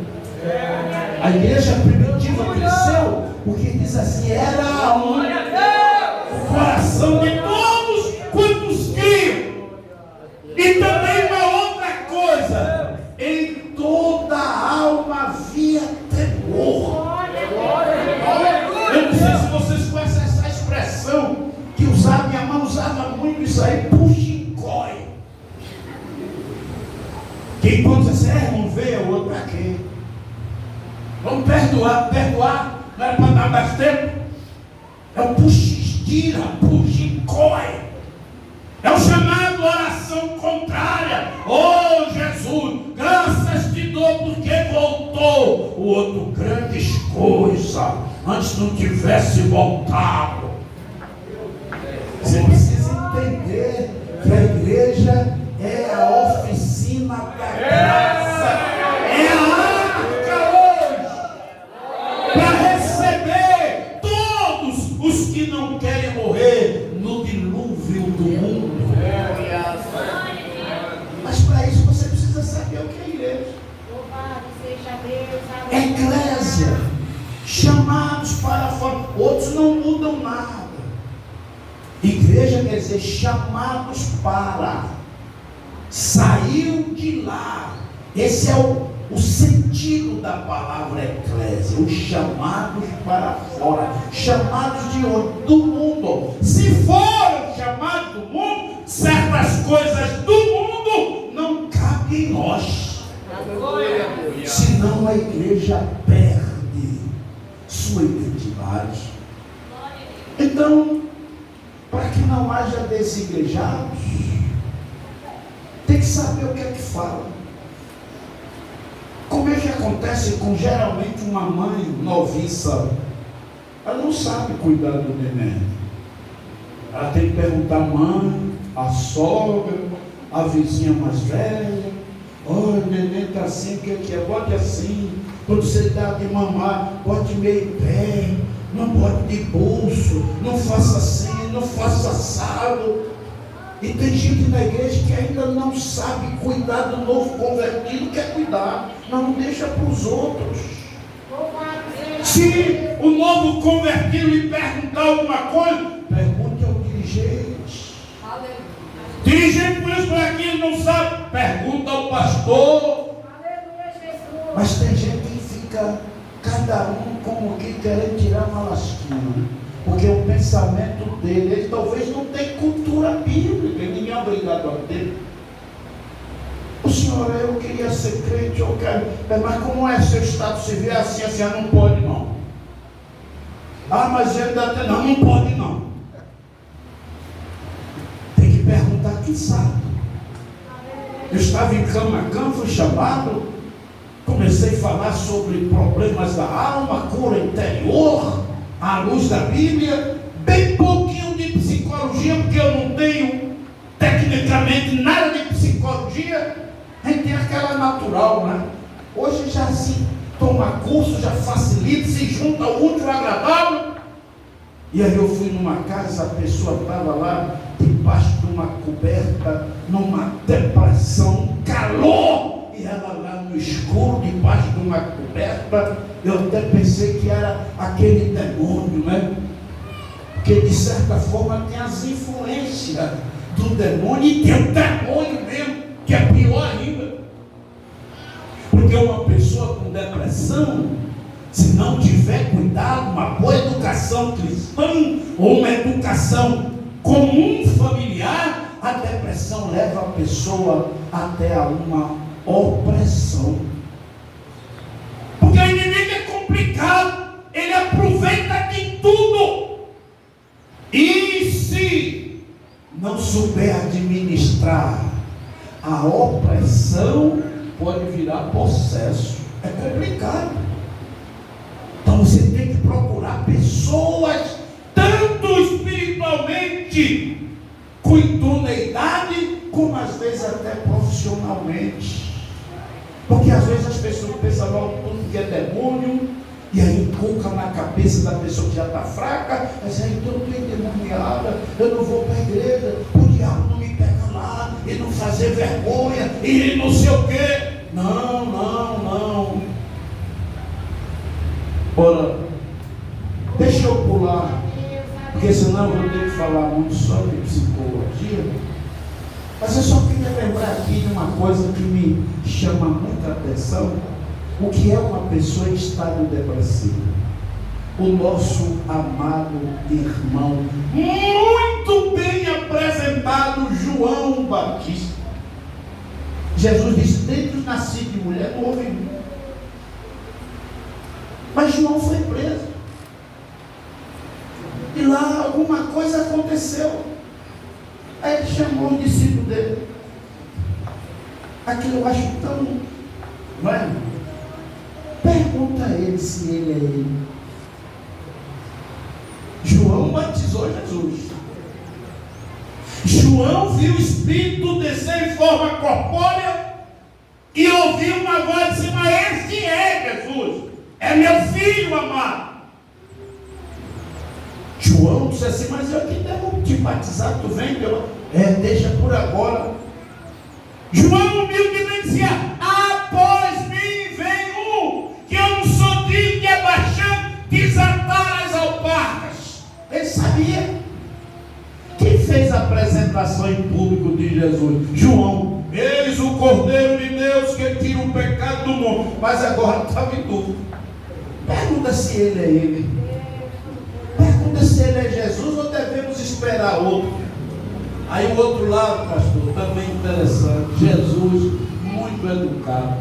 A igreja primitiva cresceu, porque diz assim, era o coração de todos quantos criam. E também uma outra coisa, em toda a alma havia temor. Eu não sei se vocês conhecem essa expressão que minha mãe usava muito isso aí, puxicói. Que quando você não vê o outro aqui, vamos perdoar, não era para dar mais tempo. É o puxistira, puxicói. É o chamado oração contrária. Oh Jesus, graças te dou porque voltou. O outro, grandes coisas, antes não tivesse voltado. Você precisa entender que a igreja é a oficina da graça. É a arca hoje para receber todos os que não querem morrer no dilúvio do mundo. Mas para isso você precisa saber o que é igreja. Eclésia, chamados para fora. Outros não mudam nada. Igreja quer dizer chamados para. Saiu de lá. Esse é o sentido da palavra eclésia. Os chamados para fora. Chamados de onde? Do mundo. Se foram chamados do mundo, certas coisas do mundo não cabem em nós. Senão a igreja perde sua identidade. Então, para que não haja desigrejados, tem que saber o que é que fala. Como é que acontece com geralmente uma mãe noviça? Ela não sabe cuidar do neném. Ela tem que perguntar a mãe, a sogra, a vizinha mais velha. Olha, o neném está assim, o que é? Bote assim. Quando você dá de mamar, bote meio pé. Não bote de bolso. Não faça assim, não faça assado. E tem gente na igreja que ainda não sabe cuidar do novo convertido, quer cuidar, mas não deixa para os outros. Se o novo convertido lhe perguntar alguma coisa, pergunte ao dirigente. Dirigente por isso, por aquilo, não sabe, pergunta ao pastor. Mas tem gente que fica, cada um como que querendo tirar uma lasquinha. Porque o pensamento dele, ele talvez não tenha cultura bíblica, ninguém é obrigado a ter. O senhor, eu queria ser crente, eu quero, mas como é seu estado civil? É assim, não pode não. Ah, mas ele dá até, não pode não. cansado. Eu estava em cama, fui chamado, comecei a falar sobre problemas da alma, cura interior, à luz da Bíblia, bem pouquinho de psicologia, porque eu não tenho tecnicamente nada de psicologia. A gente tem aquela natural, né? Hoje já se toma curso, já facilita, se junta o útil ao agradável. E aí eu fui numa casa, a pessoa estava lá debaixo de uma coberta, numa depressão, calor, e ela lá no escuro, debaixo de uma coberta. Eu até pensei que era aquele demônio, né? Porque de certa forma tem as influências do demônio, e tem o demônio mesmo, que é pior ainda. Porque uma pessoa com depressão, se não tiver cuidado, uma boa educação cristã, ou uma educação comum familiar, a depressão leva a pessoa até a uma opressão. Porque o inimigo é complicado, ele aproveita de tudo. E se não souber administrar a opressão, pode virar possesso. É complicado. Então você tem que procurar pessoas, tanto espiritualmente, com idoneidade, como às vezes até profissionalmente. Porque às vezes as pessoas pensam logo tudo que é demônio, e aí inculca na cabeça da pessoa que já está fraca, mas aí então eu estou endemoniada, eu não vou para a igreja, o diabo não me pega lá, e não fazer vergonha, e não sei o quê. Não. Ora, deixa eu pular, porque senão eu vou ter que falar muito sobre psicologia. Mas eu só queria lembrar aqui de uma coisa que me chama muita atenção. O que é uma pessoa em estado depressivo? O nosso amado irmão, muito bem apresentado, João Batista. Jesus disse: dentre os nascidos de mulher não houve nenhum. Mas João foi preso. E lá alguma coisa aconteceu. Aí ele chamou o discípulo dele. Aquilo eu acho tão... Não é? Pergunta a ele se ele é ele. João batizou Jesus. João viu o Espírito descer em forma corpórea e ouviu uma voz de cima: este é Jesus, é meu filho amado. João disse assim: mas eu que devo te batizar, tu vem? Deixa por agora. João humildemente dizia: após mim vem um que eu não sou digno de abaixar, desatar as alparcas. Ele sabia. Quem fez a apresentação em público de Jesus? João. Eis o Cordeiro de Deus que tira o pecado do mundo. Mas agora estava em dúvida. Pergunta se ele é ele. Pergunta se ele é Jesus ou devemos esperar outro. Aí o outro lado, pastor, também interessante. Jesus, muito educado.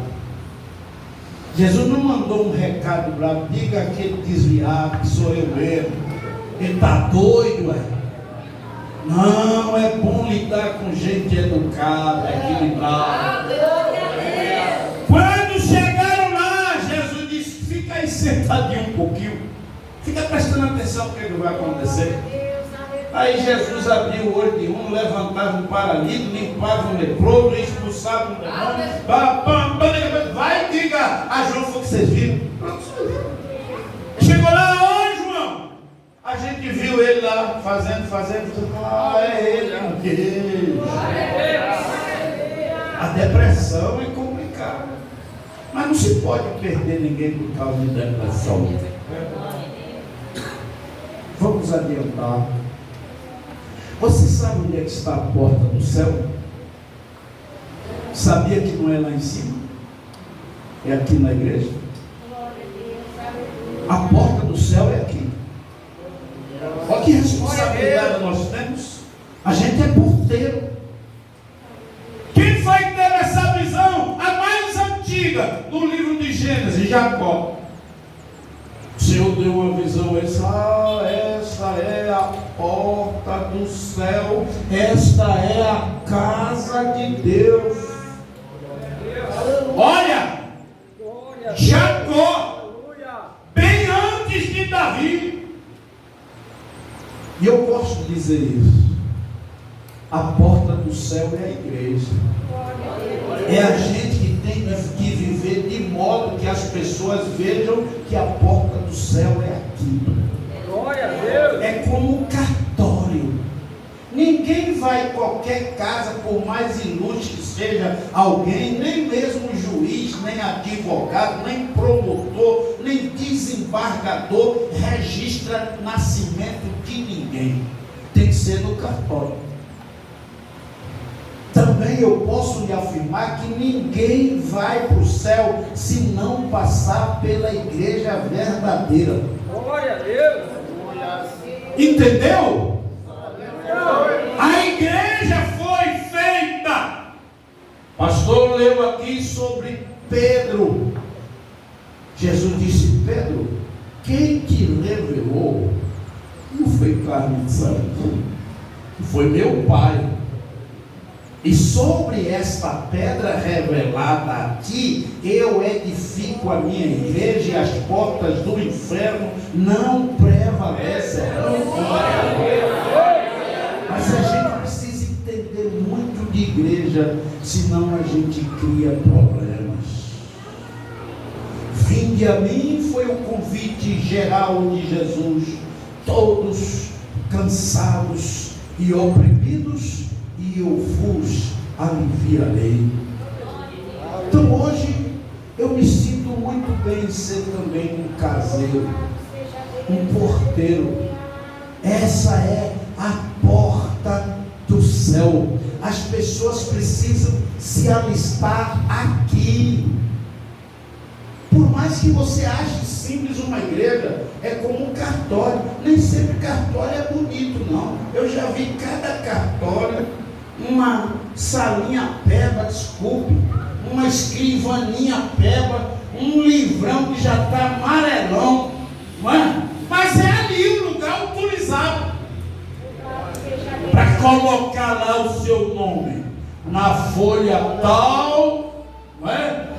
Jesus não mandou um recado bravo: diga aquele desviado que sou eu mesmo. Ele está doido, é? Não, é bom lidar com gente educada, equilibrada. Quando chegaram lá, Jesus disse: fica aí sentadinho um pouquinho, fica prestando atenção no que vai acontecer. Aí Jesus abriu o olho de um, levantava um paralítico, limpava um leproso, expulsava um demônio. Vai, diga a João, foi o que vocês viram. Pronto, vocês viram. Chegou lá: ô João, a gente viu ele lá fazendo. É ele, Deus. A depressão é complicada, mas não se pode perder ninguém por causa de depressão. Vamos adiantar. Você sabe onde é que está a porta do céu? Sabia que não é lá em cima? É aqui na igreja. A porta do céu é aqui. Olha que responsabilidade nós temos. A gente é porteiro. Quem foi ter essa visão? A mais antiga, no livro de Gênesis, Jacó. O Senhor deu uma visão, ele disse: essa é a porta do céu, esta é a casa de Deus. Olha, Jacó, bem antes de Davi, e eu posso dizer isso, a porta do céu é a igreja. É a gente que tem que viver de modo que as pessoas vejam que a porta do céu é aqui. É como um cartório. Ninguém vai em qualquer casa, por mais ilustre que seja alguém, nem mesmo juiz, nem advogado, nem promotor, nem desembargador, registra nascimento de ninguém. Tem que ser no cartório. Também eu posso lhe afirmar que ninguém vai para o céu se não passar pela igreja verdadeira. Glória a Deus. Entendeu? A igreja foi feita. Pastor leu aqui sobre Pedro. Jesus disse: Pedro, quem te revelou não foi carne e sangue, foi meu Pai. E sobre esta pedra revelada a ti, eu edifico a minha igreja, e as portas do inferno não prevalecerão. Mas a gente precisa entender muito de igreja, senão a gente cria problemas. Vinde a mim foi o convite geral de Jesus, todos cansados e oprimidos, e eu vos aliviarei. Então hoje eu me sinto muito bem em ser também um caseiro, um porteiro. Essa é a porta do céu. As pessoas precisam se alistar aqui. Por mais que você ache simples uma igreja, é como um cartório. Nem sempre cartório é bonito, não. Eu já vi cada cartório, uma salinha peba, desculpe, uma escrivaninha peba, um livrão que já está amarelão, não é? Mas é ali o lugar autorizado para colocar lá o seu nome na folha tal, não é?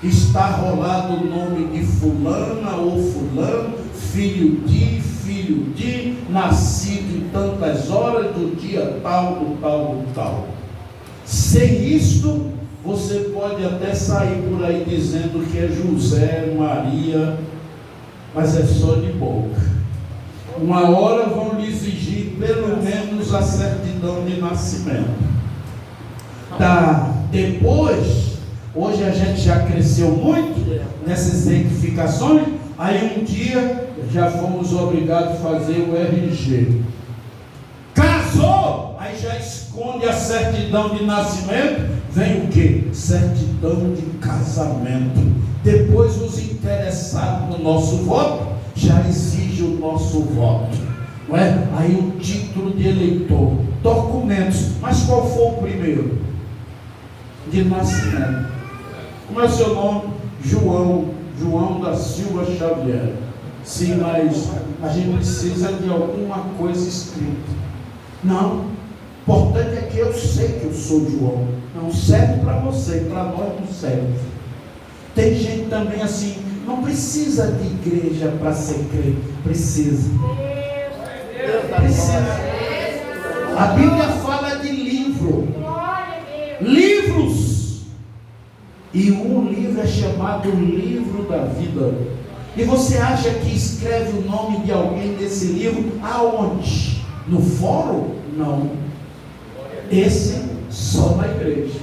Está rolado o nome de fulana ou fulano, filho de, nascido em tantas horas, do dia tal, do tal, do tal. Sem isto, você pode até sair por aí dizendo que é José, Maria, mas é só de boca. Uma hora vão lhe exigir pelo menos a certidão de nascimento. Tá. Depois, hoje a gente já cresceu muito nessas identificações, aí um dia já fomos obrigados a fazer o RG. Casou, aí já esconde a certidão de nascimento, vem o quê? Certidão de casamento. Depois os interessados no nosso voto já exigem o nosso voto, não é? Aí o título de eleitor, documentos, mas qual foi o primeiro? De nascimento. Como é o seu nome? João da Silva Xavier. Sim, mas a gente precisa de alguma coisa escrita. Não, o importante é que eu sei que eu sou João. Não serve para você, para nós não serve. Tem gente também assim, não precisa de igreja para ser crente. Precisa. Precisa. A Bíblia fala de livro. Livros. E um livro é chamado Livro da Vida. E você acha que escreve o nome de alguém nesse livro aonde? No fórum? Não. Esse só na igreja.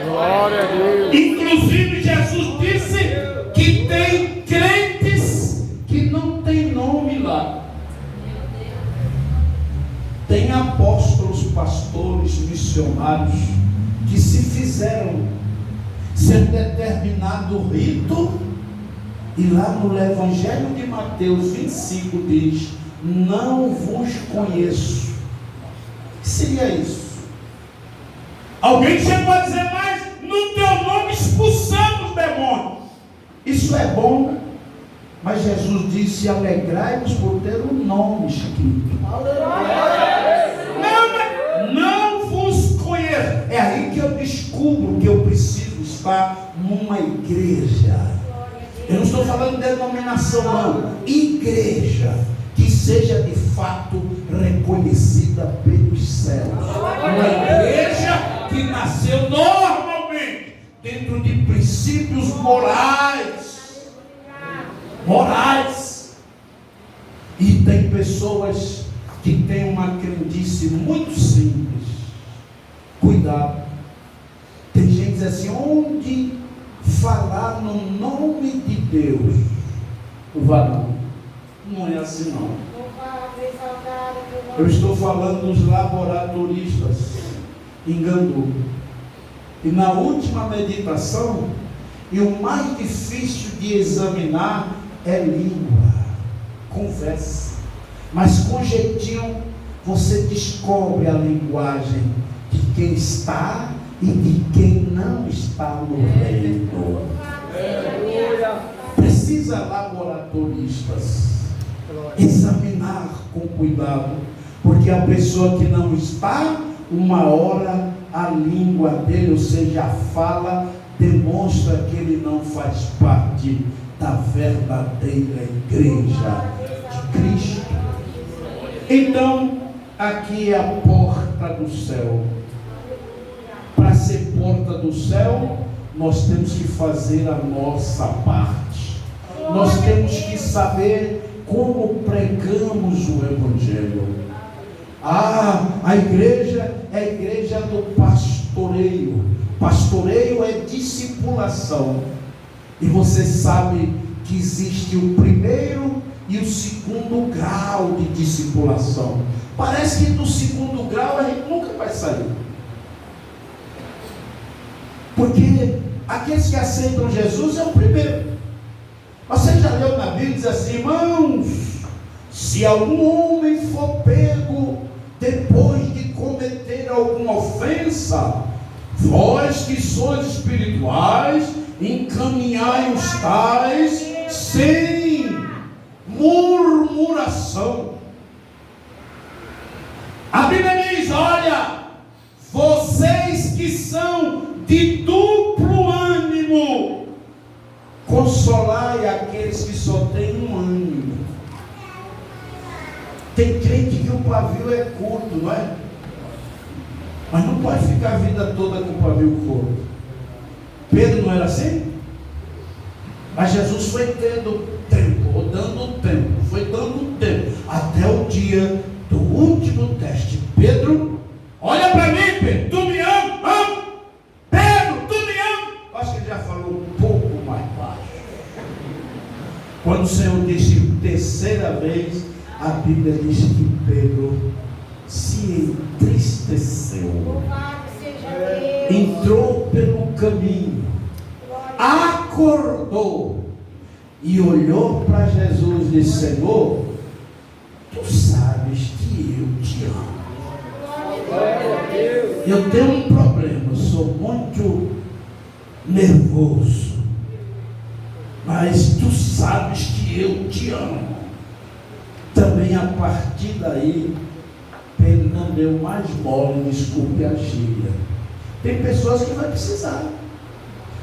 Glória a Deus. Inclusive Jesus disse que tem crentes que não tem nome lá. Tem apóstolos, pastores, missionários que se fizeram ser determinado rito, e lá no Evangelho de Mateus 25 diz: não vos conheço. O que seria isso? Alguém chegou a dizer, mas no teu nome expulsamos os demônios. Isso é bom, mas Jesus disse: alegrai-vos por ter um nome escrito. Não vos conheço. É uma igreja. Eu não estou falando de denominação, não. Igreja que seja de fato reconhecida pelos céus. Uma igreja que nasceu normalmente dentro de princípios morais. E tem pessoas que têm uma crendice muito simples. Cuidado. Tem gente que diz assim, onde falar no nome de Deus, não vá não. Não é assim não. Eu estou falando dos laboratoristas em Gandu. E na última meditação, e o mais difícil de examinar é língua, conversa. Mas com jeitinho você descobre a linguagem de quem está e de quem não está no reino. Precisa laboratoristas examinar com cuidado, porque a pessoa que não está, uma hora a língua dele, ou seja, a fala, demonstra que ele não faz parte da verdadeira igreja de Cristo. Então, aqui é a porta do céu. Para ser porta do céu, nós temos que fazer a nossa parte. Nós temos que saber como pregamos o Evangelho. A igreja é a igreja do pastoreio. Pastoreio é discipulação. E você sabe que existe o primeiro e o segundo grau de discipulação. Parece que do segundo grau a gente nunca vai sair. Porque aqueles que aceitam Jesus é o primeiro. Você já leu na Bíblia, diz assim, irmãos, se algum homem for pego depois de cometer alguma ofensa, vós que sois espirituais, encaminhai os tais sem murmuração. A Bíblia diz, olha, vocês que são de duplo ânimo, consolai aqueles que só têm um ânimo. Tem crente que o pavio é curto, não é? Mas não pode ficar a vida toda com o pavio curto. Pedro não era assim? Mas Jesus foi tendo tempo, dando tempo, foi dando tempo, até o dia do último teste. Pedro, olha para mim, Pedro, tu me ama? Pedro, tu me ama? Acho que ele já falou um pouco mais baixo. Quando o Senhor disse terceira vez, a Bíblia diz que Pedro se entristeceu, entrou pelo caminho, acordou e olhou para Jesus e disse, Senhor, tu sabes que eu te amo. Eu tenho um problema, eu sou muito nervoso, mas tu sabes que eu te amo. Também a partir daí, Pedro não deu mais mole, desculpe a gíria. Tem pessoas que vai precisar.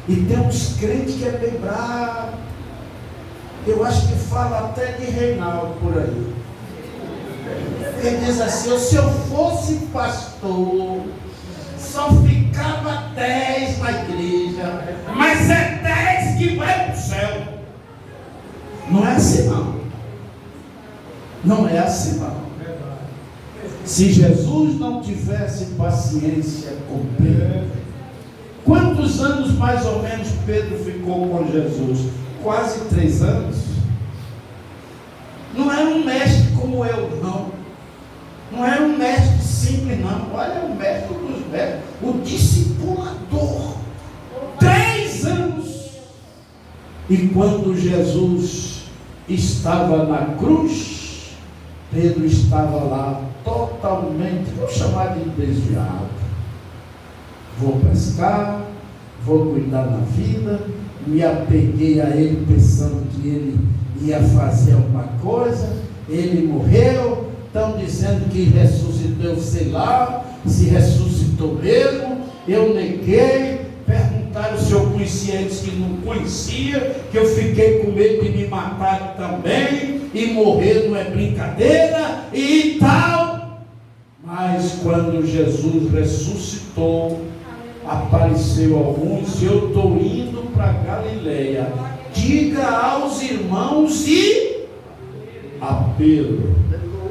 E tem uns crentes que é bem bravo. Eu acho que fala até de Reinaldo por aí. Ele diz assim, se eu fosse pastor, só ficava 10 na igreja, mas é 10 que vai para o céu. Não é assim não. Não é assim não. Se Jesus não tivesse paciência com Pedro, quantos anos mais ou menos Pedro ficou com Jesus? Quase 3 anos. Não era um mestre como eu, não. Não era um mestre simples, não. Olha, o mestre dos mestres, o discipulador. 3 anos. E quando Jesus estava na cruz, Pedro estava lá totalmente, vou chamar de desviado. Vou pescar, vou cuidar da vida, me apeguei a ele pensando que ele ia fazer alguma coisa, ele morreu, estão dizendo que ressuscitou, sei lá, se ressuscitou mesmo, eu neguei, perguntaram se eu conhecia eles que não conhecia, que eu fiquei com medo de me matar também, e morrer não é brincadeira, e tal. Mas quando Jesus ressuscitou, apareceu alguns, e eu estou indo para Galileia, diga aos irmãos e a Pedro.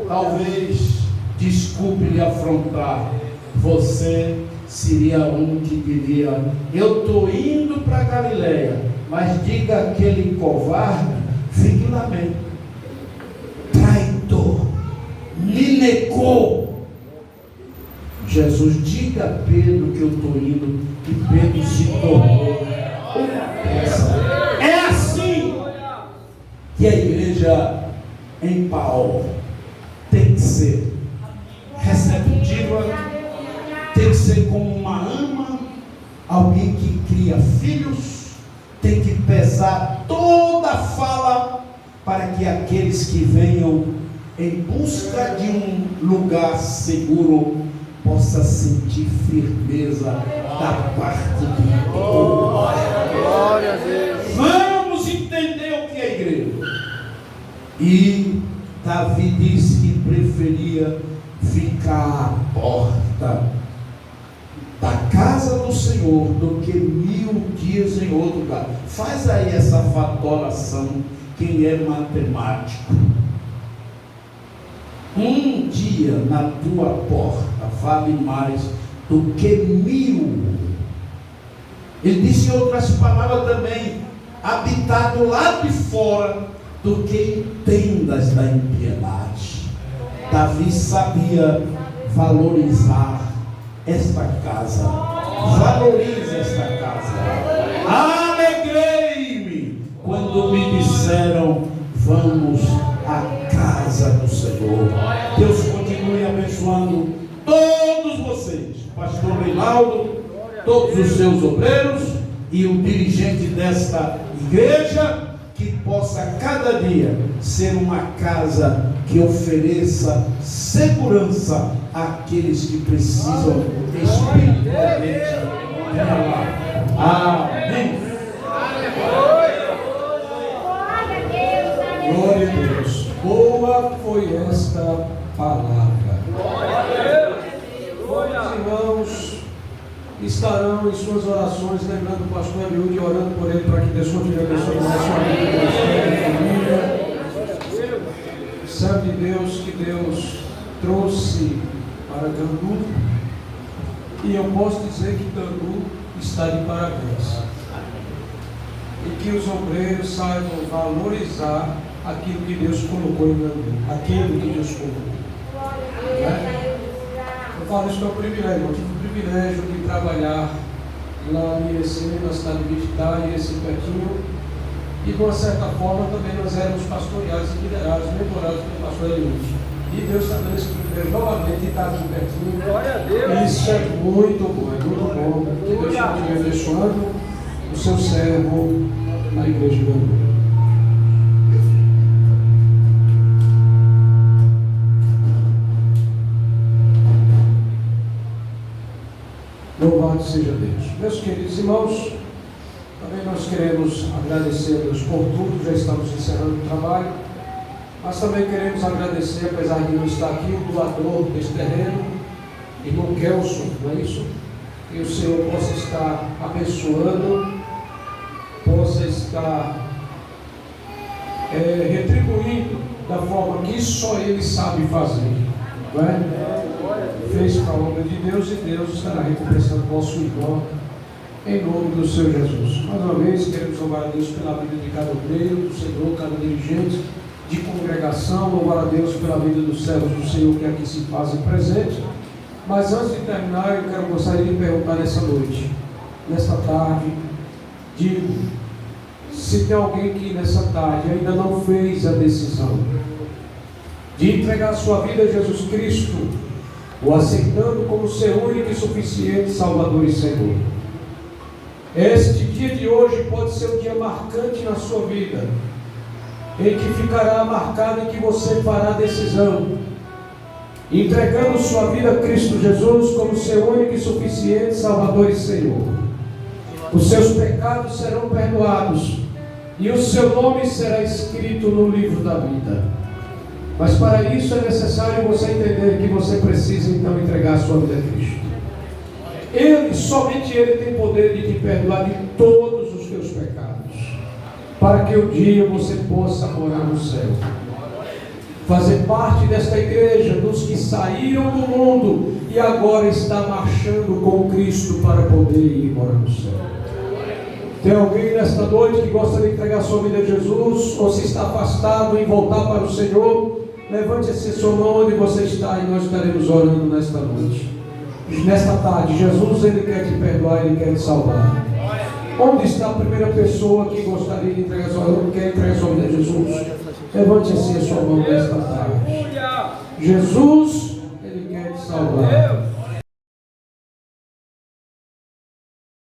Talvez, desculpe lhe afrontar, você seria um que diria: eu estou indo para Galileia, mas diga aquele covarde, fique lá mesmo, traidor, me negou. Jesus, diga a Pedro que eu estou indo, e Pedro se tornou uma peça. É assim que a igreja em Paulo tem que ser receptiva, tem que ser como uma ama, alguém que cria filhos, tem que pesar toda a fala para que aqueles que venham em busca de um lugar seguro possa sentir firmeza da parte de Deus. Glória a Deus. Vamos entender o que é igreja. E Davi disse que preferia ficar à porta da casa do Senhor do que 1000 dias em outro lugar. Faz aí essa fatoração, quem é matemático. Um dia na tua porta vale mais do que 1000. Ele disse em outras palavras também, habitar do lado de fora do que em tendas da impiedade. Davi sabia valorizar esta casa. Valorize esta casa. Alegrei-me quando me disseram: vamos à casa do Senhor. Deus continue abençoando todos vocês, pastor Reinaldo, todos os seus obreiros e o dirigente desta igreja, que possa cada dia ser uma casa que ofereça segurança àqueles que precisam espiritualmente dela. Amém. Glória a Deus. Boa foi esta palavra. Os irmãos estarão em suas orações lembrando o pastor Eliúde, orando por ele para que Deus continue abençoando a sua vida, família. Sabe Deus que Deus trouxe para Candu, e eu posso dizer que Candu está de parabéns. E que os obreiros saibam valorizar aquilo que Deus colocou em Candu, aquilo que Deus colocou. Né? Eu falo isso que é um privilégio. Eu tive o privilégio de trabalhar lá em Irecê, na cidade de Vitá, Irecê pertinho, e de uma certa forma também nós éramos pastoreados e liderados, mentorados pelo pastor Eliúde. E Deus está dando esse privilégio novamente de estar aqui pertinho. Glória a Deus. Isso é muito bom, é muito bom. Que Deus continue abençoando o seu servo na igreja de Candu. Louvado seja Deus. Meus queridos irmãos, também nós queremos agradecer a Deus por tudo. Já estamos encerrando o trabalho, mas também queremos agradecer, apesar de não estar aqui, o doador deste terreno, irmão Kelson, não é isso? Que o Senhor possa estar abençoando, possa estar retribuindo da forma que só Ele sabe fazer, não é? Fez para a obra de Deus, e Deus estará recompensando o nosso irmão em nome do Senhor Jesus. Mais uma vez queremos louvar a Deus pela vida de cada obreiro do Senhor, cada dirigente de congregação, louvar a Deus pela vida dos servos do Senhor que aqui se fazem presentes. Mas antes de terminar, eu gostaria de perguntar nessa noite, nesta tarde, digo, se tem alguém que nessa tarde ainda não fez a decisão de entregar a sua vida a Jesus Cristo, o aceitando como seu único e suficiente Salvador e Senhor. Este dia de hoje pode ser um dia marcante na sua vida, em que ficará marcado em que você fará a decisão, entregando sua vida a Cristo Jesus como seu único e suficiente Salvador e Senhor. os seus pecados serão perdoados e o seu nome será escrito no livro da vida. Mas para isso é necessário você entender que você precisa então entregar a sua vida a Cristo. Ele, somente Ele tem poder de te perdoar de todos os teus pecados, para que um dia você possa morar no céu. Fazer parte desta igreja, dos que saíram do mundo e agora está marchando com Cristo para poder ir morar no céu. Tem alguém nesta noite que gosta de entregar sua vida a Jesus, ou se está afastado em voltar para o Senhor? Levante essa sua mão onde você está e nós estaremos orando nesta noite. Nesta tarde, Jesus, Ele quer te perdoar, Ele quer te salvar. Onde está a primeira pessoa que gostaria de entregar sua vida, quer entregar sua vida a Jesus? Levante assim a sua mão nesta tarde. Jesus, Ele quer te salvar.